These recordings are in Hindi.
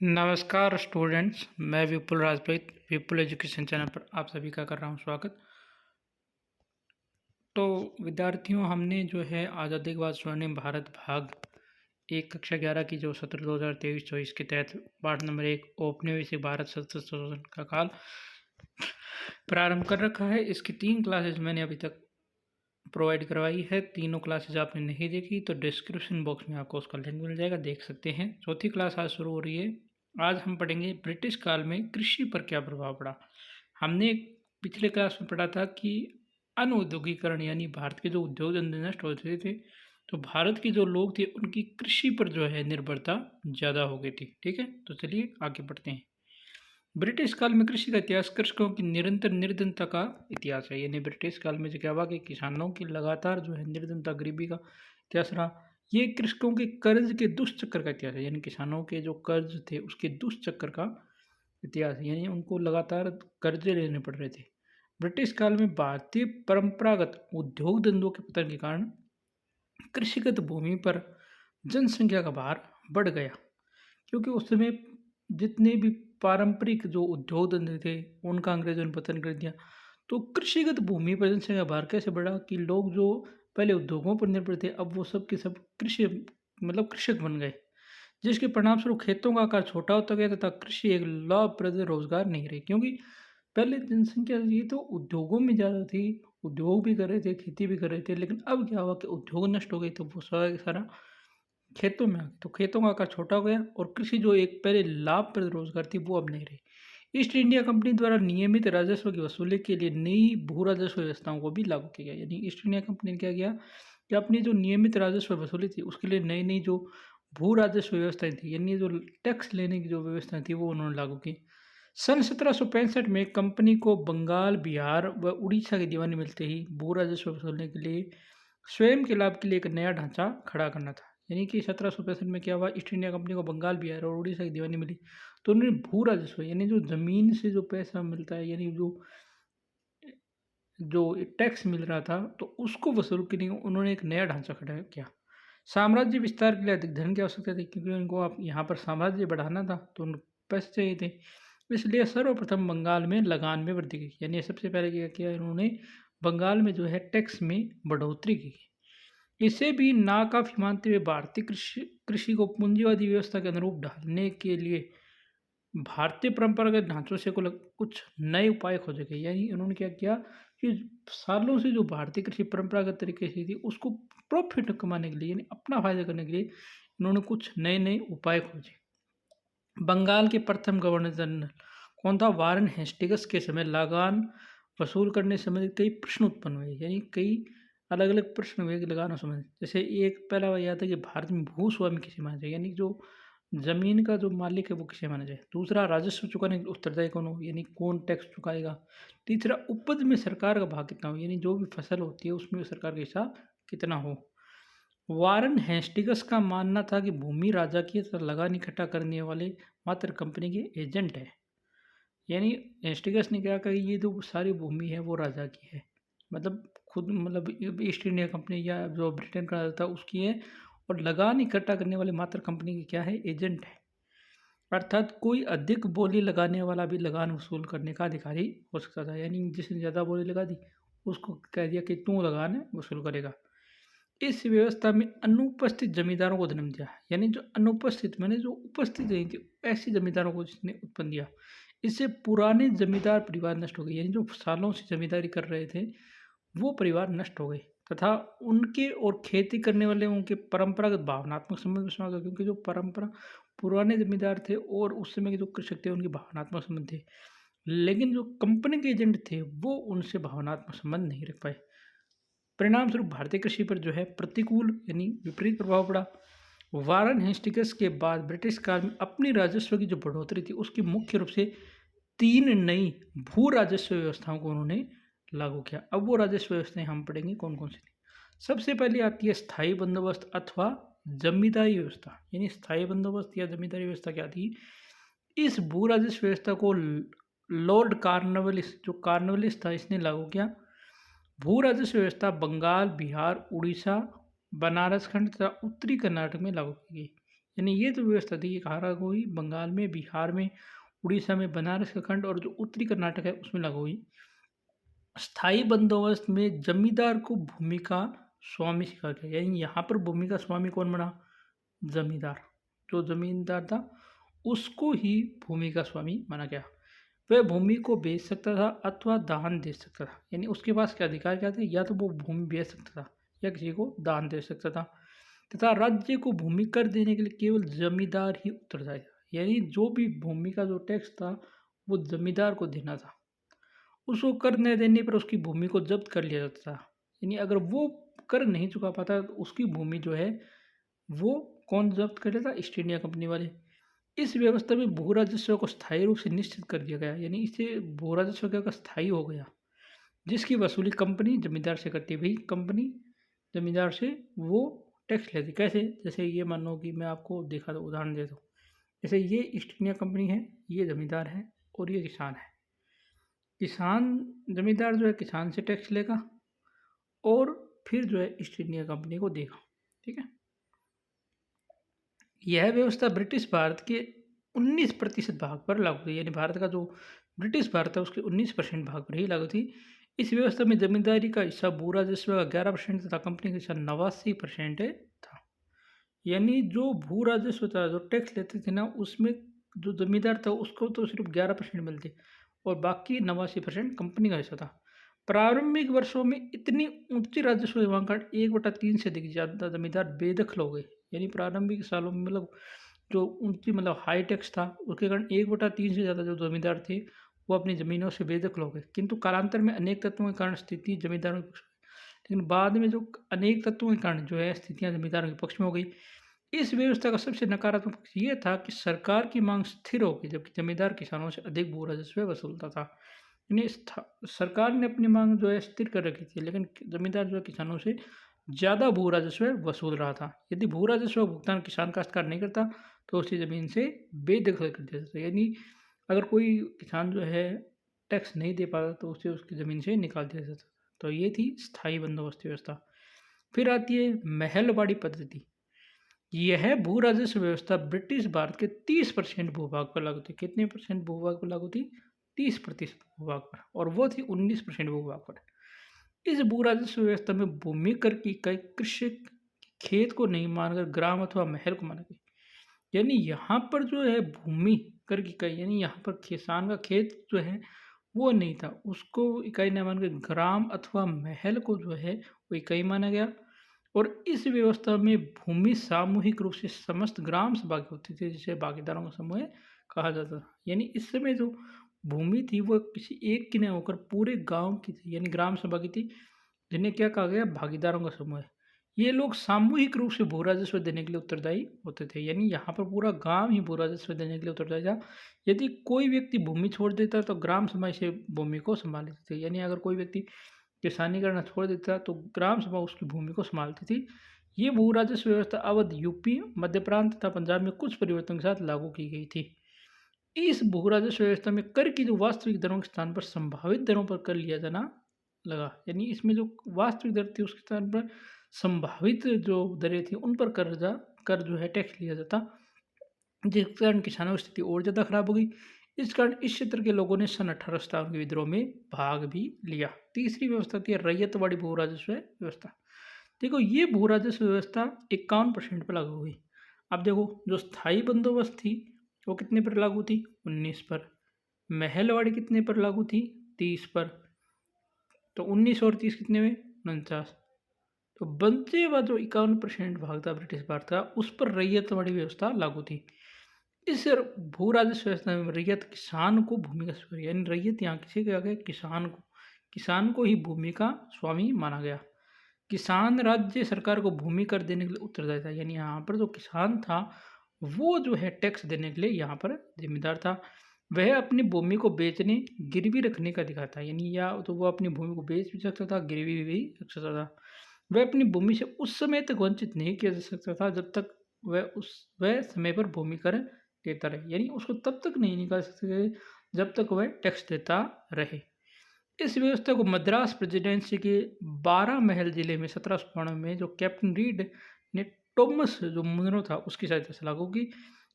नमस्कार स्टूडेंट्स, मैं विपुल राजपूत विपुल एजुकेशन चैनल पर आप सभी का कर रहा हूं स्वागत। तो विद्यार्थियों, हमने जो है आज़ादी के बाद स्वर्णिम भारत भाग एक कक्षा 11 की जो सत्र 2023-24 के तहत पाठ नंबर 1 औपनिवेशिक भारत सशस्त्र शासन का काल प्रारंभ कर रखा है। इसकी 3 क्लासेज मैंने अभी तक प्रोवाइड करवाई है। तीनों क्लासेज आपने नहीं देखी तो डिस्क्रिप्शन बॉक्स में आपको उसका लिंक मिल जाएगा, देख सकते हैं। चौथी क्लास आज शुरू हो रही है। आज हम पढ़ेंगे ब्रिटिश काल में कृषि पर क्या प्रभाव पड़ा। हमने पिछले क्लास में पढ़ा था कि अनौद्योगिकरण यानी भारत के जो उद्योग धंधे नष्ट हो रहे थे, तो भारत के जो लोग थे उनकी कृषि पर जो है निर्भरता ज़्यादा हो गई थी। ठीक है, तो चलिए आगे बढ़ते हैं। ब्रिटिश काल में कृषि का इतिहास कृषकों की निरंतर निर्धनता का इतिहास है। यानी ब्रिटिश काल में जो क्या हुआ कि किसानों की लगातार जो है निर्धनता, गरीबी का इतिहास रहा। ये कृषकों के कर्ज के दुष्चक्र का इतिहास है। यानी किसानों के जो कर्ज थे उसके दुष्चक्र का इतिहास है। यानी उनको लगातार कर्जे लेने पड़ रहे थे। ब्रिटिश काल में भारतीय परंपरागत उद्योग धंधों के पतन के कारण कृषिगत भूमि पर जनसंख्या का भार बढ़ गया, क्योंकि उस समय जितने भी पारंपरिक जो उद्योग धंधे थे उनका अंग्रेजों ने पतन कर दिया। तो कृषिगत भूमि पर जनसंख्या का भार कैसे बढ़ा कि लोग जो पहले उद्योगों पर निर्भर थे अब वो सब के सब कृषि कृषक बन गए, जिसके परिणामस्वरूप खेतों का आकार छोटा होता गया तथा कृषि एक लाभप्रद रोजगार नहीं रही। क्योंकि पहले जनसंख्या ये तो उद्योगों में ज़्यादा थी, उद्योग भी कर रहे थे, खेती भी कर रहे थे, लेकिन अब क्या हुआ कि उद्योग नष्ट हो गए तो वो सारा सारा खेतों में आ गए। तो खेतों का आकार छोटा हो गया और कृषि जो एक पहले लाभप्रद रोजगार थी वो अब नहीं रही। ईस्ट इंडिया कंपनी द्वारा नियमित राजस्व की वसूली के लिए नई भू राजस्व व्यवस्थाओं को भी लागू किया गया। यानी ईस्ट इंडिया कंपनी ने क्या किया कि अपनी जो नियमित राजस्व वसूली थी उसके लिए नई नई जो भू राजस्व व्यवस्थाएं थी, यानी जो टैक्स लेने की जो व्यवस्थाएं थी वो उन्होंने लागू की। सन 1765 में कंपनी को बंगाल, बिहार व उड़ीसा की दीवानी मिलते ही भू राजस्व वसूलने के लिए स्वयं के लाभ के लिए एक नया ढांचा खड़ा करना था। यानी कि 1765 में क्या हुआ, ईस्ट इंडिया कंपनी को बंगाल, बिहार और उड़ीसा की दीवानी मिली, तो उन्होंने भू राजस्व यानी जो ज़मीन से जो पैसा मिलता है, यानी जो जो टैक्स मिल रहा था, तो उसको वसूल के लिए उन्होंने एक नया ढांचा खड़ा किया। साम्राज्य विस्तार के लिए अधिक धन की आवश्यकता थी, क्योंकि उनको आप यहाँ पर साम्राज्य बढ़ाना था तो उनको पैसे चाहिए थे। इसलिए सर्वप्रथम बंगाल में लगान में वृद्धि की। यानी सबसे पहले क्या किया इन्होंने, बंगाल में जो है टैक्स में बढ़ोतरी की। इसे भी नाकाफी मानते हुए भारतीय कृषि कृषि को पूंजीवादी व्यवस्था के अनुरूप ढालने के लिए भारतीय परंपरागत ढांचों से कुछ नए उपाय खोजे गए। यानी उन्होंने क्या किया कि सालों से जो भारतीय कृषि परंपरागत तरीके से थी उसको प्रॉफिट कमाने के लिए, यानी अपना फायदा करने के लिए इन्होंने कुछ नए नए उपाय खोजे। बंगाल के प्रथम गवर्नर जनरल कौन था? वारन हेस्टिंग्स के समय लगान वसूल करने संबंधित कई प्रश्न उत्पन्न हुए। यानी कई अलग अलग प्रश्न हुए कि लगान संबंधित, जैसे एक पहला यह था कि भारत में भूस्वामी किसे माना जाए, यानी जो जमीन का जो मालिक है वो किसे माना जाए। दूसरा, राजस्व चुकाने के उत्तरदायी कौन हो, यानी कौन टैक्स चुकाएगा। तीसरा, उपज में सरकार का भाग कितना हो, यानी जो भी फसल होती है उसमें सरकार का हिस्सा कितना हो। वारन हेस्टिंग्स का मानना था कि भूमि राजा की है तथा लगान इकट्ठा करने वाले मात्र कंपनी के एजेंट है। यानी हेस्टिंग्स ने क्या कहा कि ये जो सारी भूमि है वो राजा की है, मतलब खुद ईस्ट इंडिया कंपनी या जो ब्रिटेन का राजा था उसकी है, और लगान इकट्ठा करने वाले मात्र कंपनी की क्या है, एजेंट है। अर्थात कोई अधिक बोली लगाने वाला भी लगान वसूल करने का अधिकारी हो सकता था। यानी जिसने ज़्यादा बोली लगा दी उसको कह दिया कि तू लगान वसूल करेगा। इस व्यवस्था में अनुपस्थित जमींदारों को जन्म दिया। यानी जो अनुपस्थित मैंने जो उपस्थित नहीं थे ऐसे जमींदारों को जिसने उत्पन्न दिया। इससे पुराने जमींदार परिवार नष्ट हो गए, यानी जो सालों से जमींदारी कर रहे थे वो परिवार नष्ट हो गए तथा उनके और खेती करने वाले उनके परंपरागत भावनात्मक संबंध में समाप्त हो गए, क्योंकि जो परंपरा पुराने जमींदार थे और उस समय के जो कृषक थे उनके भावनात्मक संबंध थे, लेकिन जो कंपनी के एजेंट थे वो उनसे भावनात्मक संबंध नहीं रख पाए। परिणाम स्वरूप भारतीय कृषि पर जो है प्रतिकूल यानी विपरीत प्रभाव पड़ा। वारन हेस्टिंग्स के बाद ब्रिटिश काल में अपनी राजस्व की जो बढ़ोतरी थी उसकी मुख्य रूप से 3 नई भू राजस्व व्यवस्थाओं को उन्होंने लागू किया। अब वो राजस्व व्यवस्थाएं हम पढ़ेंगे कौन कौन सी थी। सबसे पहले आती है स्थायी बंदोबस्त अथवा जमींदारी व्यवस्था। यानी स्थायी बंदोबस्त या जमींदारी व्यवस्था क्या थी? इस भू राजस्व व्यवस्था को लॉर्ड कार्नवालिस, जो कार्नवालिस था, इसने लागू किया। भू राजस्व व्यवस्था बंगाल, बिहार, उड़ीसा, बनारस खंड तथा उत्तरी कर्नाटक में लागू की गई। यानी ये जो व्यवस्था थी ये कहाँ लागू हुई? बंगाल में, बिहार में, उड़ीसा में, बनारस का खंड और जो उत्तरी कर्नाटक है उसमें लागू हुई। स्थायी बंदोबस्त में जमींदार को भूमि का स्वामी स्वीकार किया, यानी यहाँ पर भूमि का स्वामी कौन बना? जमींदार। जो जमींदार था उसको ही भूमि का स्वामी माना गया। वह भूमि को बेच सकता था अथवा दान दे सकता था, यानी उसके पास क्या अधिकार क्या थे? या तो वो भूमि बेच सकता था या किसी को दान दे सकता था, तथा राज्य को भूमि कर देने के लिए केवल जमींदार ही उत्तरदायी था, यानी जो भी भूमि का जो टैक्स था वो जमींदार को देना था। उसको कर न देने पर उसकी भूमि को जब्त कर लिया जाता था, यानी अगर वो कर नहीं चुका पाता तो उसकी भूमि जो है वो कौन जब्त कर लेता? ईस्ट इंडिया कंपनी वाले। इस व्यवस्था में भू राजस्व को स्थायी रूप से निश्चित कर दिया गया, यानी इससे भू राजस्व क्या स्थायी हो गया, जिसकी वसूली कंपनी जमींदार से करती। भाई कंपनी जमींदार से वो टैक्स लेती। कैसे? जैसे ये मान लो कि मैं आपको देखा तो उदाहरण देता हूँ। जैसे ये ईस्ट इंडिया कंपनी है, ये जमींदार है और ये किसान है। किसान जमींदार जो है किसान से टैक्स लेगा और फिर जो है ईस्ट इंडिया कंपनी को देगा। ठीक है। यह व्यवस्था ब्रिटिश भारत के 19% भाग पर लागू थी, यानी भारत का जो ब्रिटिश भारत है उसके 19% भाग पर ही लागू थी। इस व्यवस्था में जमींदारी का हिस्सा भू राजस्व का 11% तथा कंपनी का हिस्सा 89% था। यानी जो भू राजस्व था, जो टैक्स लेते थे ना, उसमें जो जमींदार था उसको तो सिर्फ 11% मिलते और बाकी 89% कंपनी का हिस्सा था। प्रारंभिक वर्षों में इतनी ऊंची राजस्व मांग 1/3 से अधिक ज़्यादा जमींदार बेदखल हो गए, यानी प्रारंभिक सालों में मतलब जो ऊंची मतलब हाई टैक्स था उसके कारण 1/3 से ज़्यादा जो जमींदार थे वो अपनी ज़मीनों से बेदखल हो गए। किंतु कालांतर में अनेक तत्वों के कारण स्थिति जमींदारों के पक्ष में, लेकिन बाद में जो अनेक तत्वों के कारण जो है स्थितियाँ जमींदारों के पक्ष में हो गई। इस व्यवस्था का सबसे नकारात्मक पक्ष ये था कि सरकार की मांग स्थिर हो गई, जबकि जमींदार किसानों से अधिक भू राजस्व वसूलता था। यानी सरकार ने अपनी मांग जो है स्थिर कर रखी थी, लेकिन जमींदार जो है किसानों से ज़्यादा भू राजस्व वसूल रहा था। यदि भू राजस्व भुगतान किसान काश्तकार नहीं करता तो उसकी ज़मीन से बेदखल कर दिया जाता, यानी अगर कोई किसान जो है टैक्स नहीं दे पाता तो उसे उसकी ज़मीन से निकाल दिया जाता। तो ये थी स्थायी बंदोबस्त व्यवस्था। फिर आती है महलवाड़ी पद्धति। यह भू राजस्व व्यवस्था ब्रिटिश भारत के 30% भूभाग पर लागू थी। कितने परसेंट भूभाग पर लागू थी? 30% भूभाग पर, और वो थी 19% भूभाग पर। इस भू राजस्व व्यवस्था में भूमि कर की इकाई कृषक खेत को नहीं मानकर ग्राम अथवा महल को माना गया, यानी यहाँ पर जो है भूमि कर की इकाई, यानी यहाँ पर किसान का खेत जो है वो नहीं था, उसको इकाई न मानकर ग्राम अथवा महल को जो है वो इकाई माना गया। और इस व्यवस्था में भूमि सामूहिक रूप से समस्त ग्राम सभा की होती थी, जिसे भागीदारों का समूह कहा जाता था। यानी इस समय जो भूमि थी वो किसी एक की नहीं होकर पूरे गांव की थी, यानी ग्राम सभा की थी, जिन्हें क्या कहा गया? भागीदारों का समूह है। ये लोग सामूहिक रूप से भू राजस्व देने के लिए उत्तरदायी होते थे, यानी यहाँ पर पूरा गांव ही भू राजस्व देने के लिए उत्तरदायी था। यदि कोई व्यक्ति भूमि छोड़ देता तो ग्राम सभा से भूमि को संभाल लेते थे, यानी अगर कोई व्यक्ति किसानी करना छोड़ देता तो ग्राम सभा उसकी भूमि को संभालती थी। ये भू राजस्व व्यवस्था अवध, यूपी, मध्य प्रांत तथा पंजाब में कुछ परिवर्तन के साथ लागू की गई थी। इस भू राजस्व व्यवस्था में कर की जो वास्तविक दरों के स्थान पर संभावित दरों पर कर लिया जाना लगा, यानी इसमें जो वास्तविक दर थी उसके स्थान पर संभावित जो दरें थी उन पर कर जो है टैक्स लिया जाता, जिस कारण किसानों की स्थिति और ज़्यादा खराब हो गई। इस कारण इस क्षेत्र के लोगों ने सन 1857 के विद्रोह में भाग भी लिया। तीसरी व्यवस्था थी रैयतवाड़ी भू राजस्व व्यवस्था। देखो ये भू राजस्व व्यवस्था 51% पर लागू हुई। अब देखो जो स्थायी बंदोबस्त थी वो कितने पर लागू थी? 19 पर। महलवाड़ी कितने पर लागू थी? 30 पर। तो 19 और 30 कितने हुए? 49। तो बचे हुआ जो 51% भाग था ब्रिटिश भारत का, उस पर रैयतवाड़ी व्यवस्था लागू थी। इस भू राजस्व व्यवस्था में रैयत किसान को भूमि का स्वामी, यानी रैयत यहाँ किसे कहा गया? किसान को ही भूमि का स्वामी माना गया। किसान राज्य सरकार को भूमि कर देने के लिए उत्तरदायी था, यानी यहाँ पर जो किसान था वो जो है टैक्स देने के लिए यहाँ पर जिम्मेदार था। वह अपनी भूमि को बेचने, गिरवी रखने का अधिकार था, यानी या तो वो अपनी भूमि को बेच भी सकता था, गिरवी भी रख सकता था। वह अपनी भूमि से उस समय तक वंचित नहीं किया जा सकता था जब तक वह समय पर भूमि कर देता रहे, यानी उसको तब तक नहीं निकाल सकते जब तक वह टैक्स देता रहे। इस व्यवस्था को मद्रास प्रेसिडेंसी के 12 महल जिले में 1792 में जो कैप्टन रीड ने टॉमस जो मुनरो था उसकी सहायता से लागू की।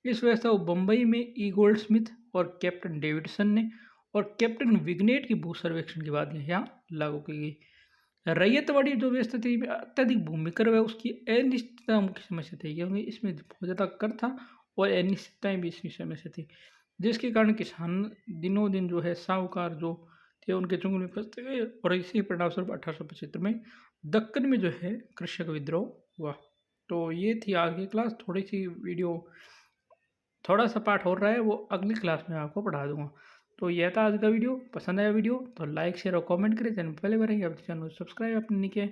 इस व्यवस्था को बम्बई में ई गोल्डस्मिथ और कैप्टन डेविडसन ने और कैप्टन विग्नेट की भू सर्वेक्षण के बाद यहाँ लागू की गई। रैयतवाड़ी जो व्यवस्था थी में अत्यधिक भूमि कर वह उसकी अनिश्चितता मुख्य समस्या थी, क्योंकि इसमें बहुत ज़्यादा कर था और अनिश्चितताएं भी इसकी समस्या थी, जिसके कारण किसान दिनों दिन जो है साहूकार जो थे उनके चंगुल में फंसते गए और इसी परिणामस्वरूप 1875 में दक्कन में जो है कृषक विद्रोह हुआ। तो ये थी आज की क्लास। थोड़ी सी वीडियो थोड़ा सा पार्ट हो रहा है, वो अगली क्लास में आपको पढ़ा दूंगा। तो यह था आज का वीडियो। पसंद आया वीडियो तो लाइक शेयर और कमेंट करें। चैनल पहले बार है आप चैनल सब्सक्राइब आपने नहीं किया,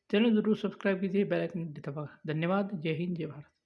चैनल जरूर सब्सक्राइब कीजिए, बेल आइकन दबा। धन्यवाद। जय हिंद, जय भारत।